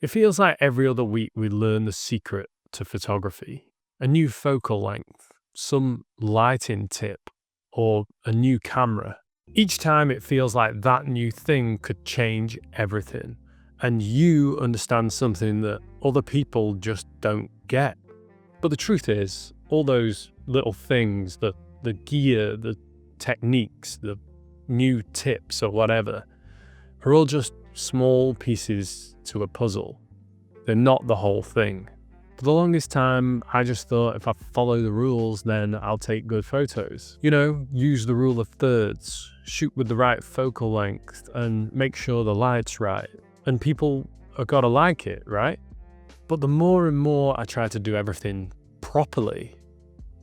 It feels like every other week we learn the secret to photography. A new focal length, some lighting tip, or a new camera. Each time it feels like that new thing could change everything. And you understand something that other people just don't get. But the truth is, all those little things, the gear, the techniques, the new tips or whatever, are all just small pieces to a puzzle. They're not the whole thing. For the longest time, I just thought if I follow the rules, then I'll take good photos. You know, use the rule of thirds, shoot with the right focal length, and make sure the light's right. And people are gotta like it, right? But the more and more I try to do everything properly,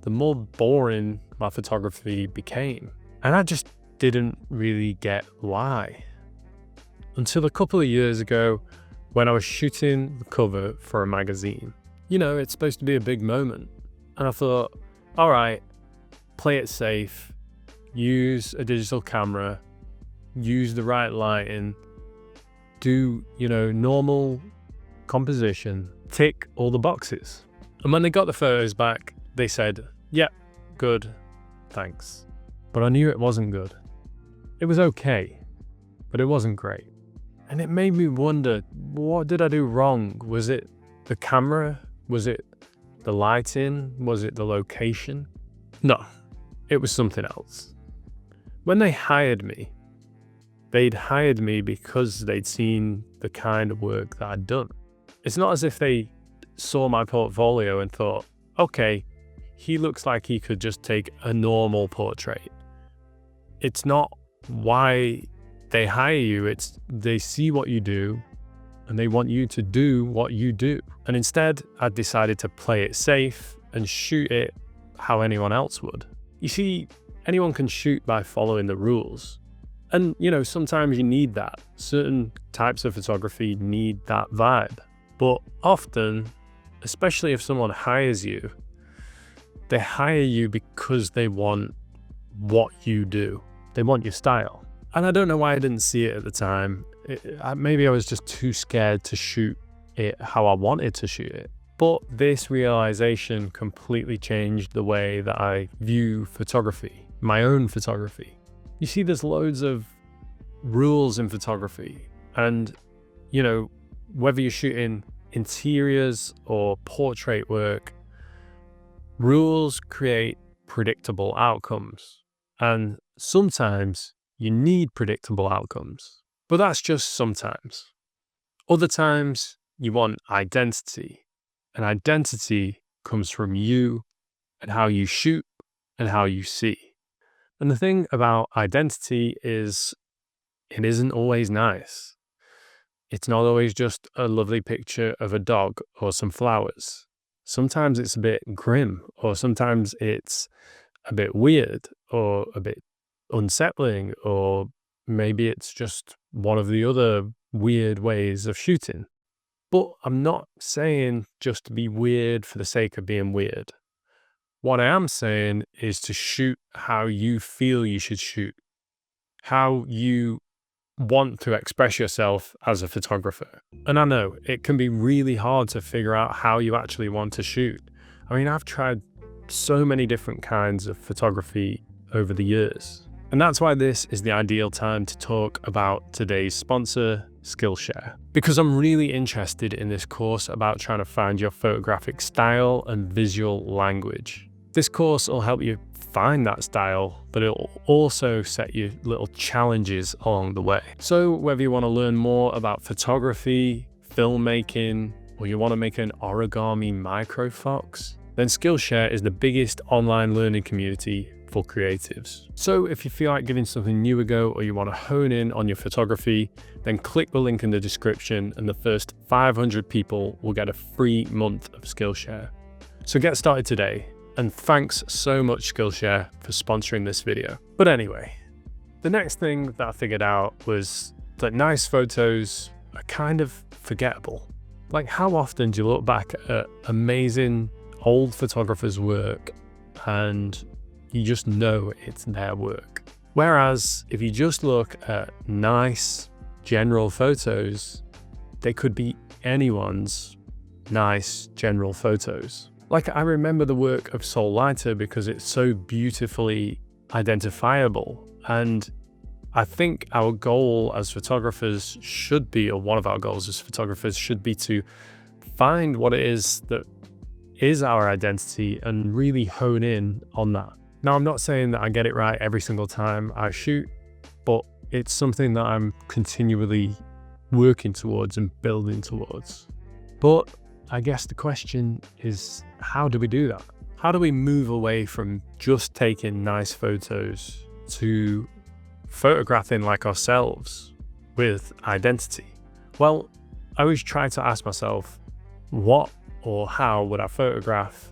the more boring my photography became. And I just didn't really get why. Until a couple of years ago, when I was shooting the cover for a magazine. You know, it's supposed to be a big moment. And I thought, all right, play it safe, use a digital camera, use the right lighting, do, normal composition, tick all the boxes. And when they got the photos back, they said, yep, good, thanks. But I knew it wasn't good. It was okay, but it wasn't great. And it made me wonder, what did I do wrong? Was it the camera? Was it the lighting? Was it the location? No, it was something else. When they hired me, they'd hired me because they'd seen the kind of work that I'd done. It's not as if they saw my portfolio and thought, okay, he looks like he could just take a normal portrait. It's not why they hire you, it's they see what you do and they want you to do what you do. And instead, I decided to play it safe and shoot it how anyone else would. You see, anyone can shoot by following the rules. And, sometimes you need that. Certain types of photography need that vibe. But often, especially if someone hires you, they hire you because they want what you do. They want your style. And I don't know why I didn't see it at the time. Maybe I was just too scared to shoot it how I wanted to shoot it. But this realization completely changed the way that I view photography, my own photography. You see, there's loads of rules in photography. And, whether you're shooting interiors or portrait work, rules create predictable outcomes. And sometimes you need predictable outcomes, but that's just sometimes. Other times you want identity, and identity comes from you and how you shoot and how you see. And the thing about identity is it isn't always nice. It's not always just a lovely picture of a dog or some flowers. Sometimes it's a bit grim, or sometimes it's a bit weird or a bit unsettling, or maybe it's just one of the other weird ways of shooting. But I'm not saying just to be weird for the sake of being weird. What I am saying is to shoot how you feel you should shoot, how you want to express yourself as a photographer. And I know it can be really hard to figure out how you actually want to shoot. I mean, I've tried so many different kinds of photography over the years. And that's why this is the ideal time to talk about today's sponsor, Skillshare. Because I'm really interested in this course about trying to find your photographic style and visual language. This course will help you find that style, but it'll also set you little challenges along the way. So whether you want to learn more about photography, filmmaking, or you want to make an origami micro fox, then Skillshare is the biggest online learning community for creatives. So if you feel like giving something new a go, or you want to hone in on your photography, then click the link in the description and the first 500 people will get a free month of Skillshare. So get started today, and thanks so much Skillshare for sponsoring this video. But anyway, the next thing that I figured out was that nice photos are kind of forgettable. Like, how often do you look back at amazing old photographers' work and you just know it's their work? Whereas if you just look at nice general photos, they could be anyone's nice general photos. Like, I remember the work of Soul Lighter because it's so beautifully identifiable, and I think our goal as photographers should be, or one of our goals as photographers should be, to find what it is that is our identity and really hone in on that. Now, I'm not saying that I get it right every single time I shoot, but it's something that I'm continually working towards and building towards. But I guess the question is, how do we do that? How do we move away from just taking nice photos to photographing like ourselves with identity? Well, I always try to ask myself, what or how would I photograph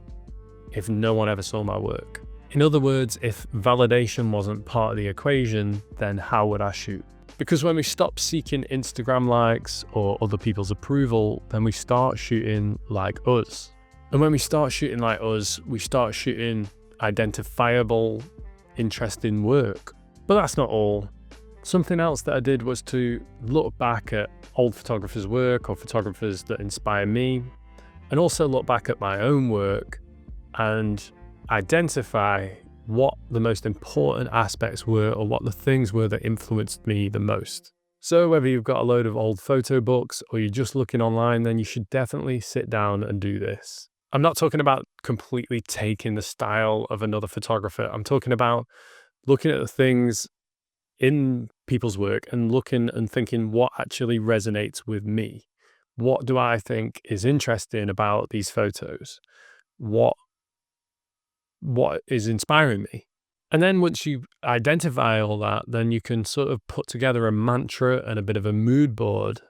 if no one ever saw my work? In other words, if validation wasn't part of the equation, then how would I shoot? Because when we stop seeking Instagram likes or other people's approval, then we start shooting like us. And when we start shooting like us, we start shooting identifiable, interesting work. But that's not all. Something else that I did was to look back at old photographers' work or photographers that inspire me, and also look back at my own work and identify what the most important aspects were, or what the things were that influenced me the most. So whether you've got a load of old photo books or you're just looking online, then you should definitely sit down and do this. I'm not talking about completely taking the style of another photographer. I'm talking about looking at the things in people's work and looking and thinking, what actually resonates with me? What do I think is interesting about these photos? What is inspiring me? And then once you identify all that, then you can sort of put together a mantra and a bit of a mood board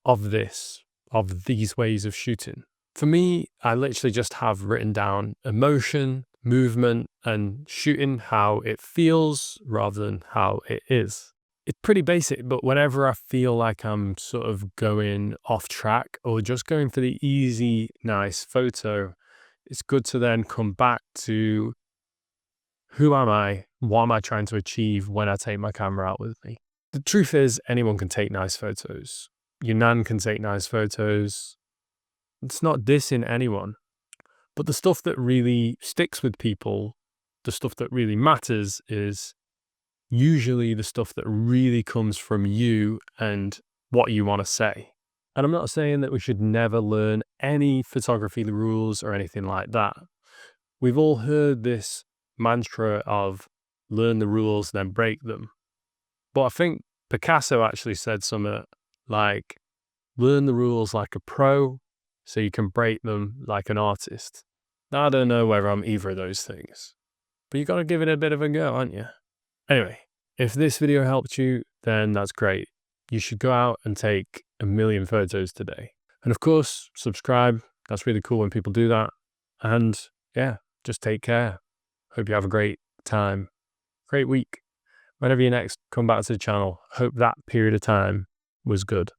of these ways of shooting. For me, I literally just have written down emotion, movement, and shooting how it feels rather than how it is. It's pretty basic, but whenever I feel like I'm sort of going off track or just going for the easy, nice photo, it's good to then come back to, who am I? What am I trying to achieve when I take my camera out with me? The truth is, anyone can take nice photos. Your nan can take nice photos. It's not dissing anyone. But the stuff that really sticks with people, the stuff that really matters, is usually the stuff that really comes from you and what you want to say. And I'm not saying that we should never learn any photography rules or anything like that. We've all heard this mantra of learn the rules, then break them. But I think Picasso actually said something like, learn the rules like a pro so you can break them like an artist. Now, I don't know whether I'm either of those things, but you got to give it a bit of a go, aren't you? Anyway, if this video helped you, then that's great. You should go out and take 1,000,000 photos today. And of course, subscribe. That's really cool when people do that. And yeah, just take care. Hope you have a great time, great week. Whenever you next come back to the channel, hope that period of time was good.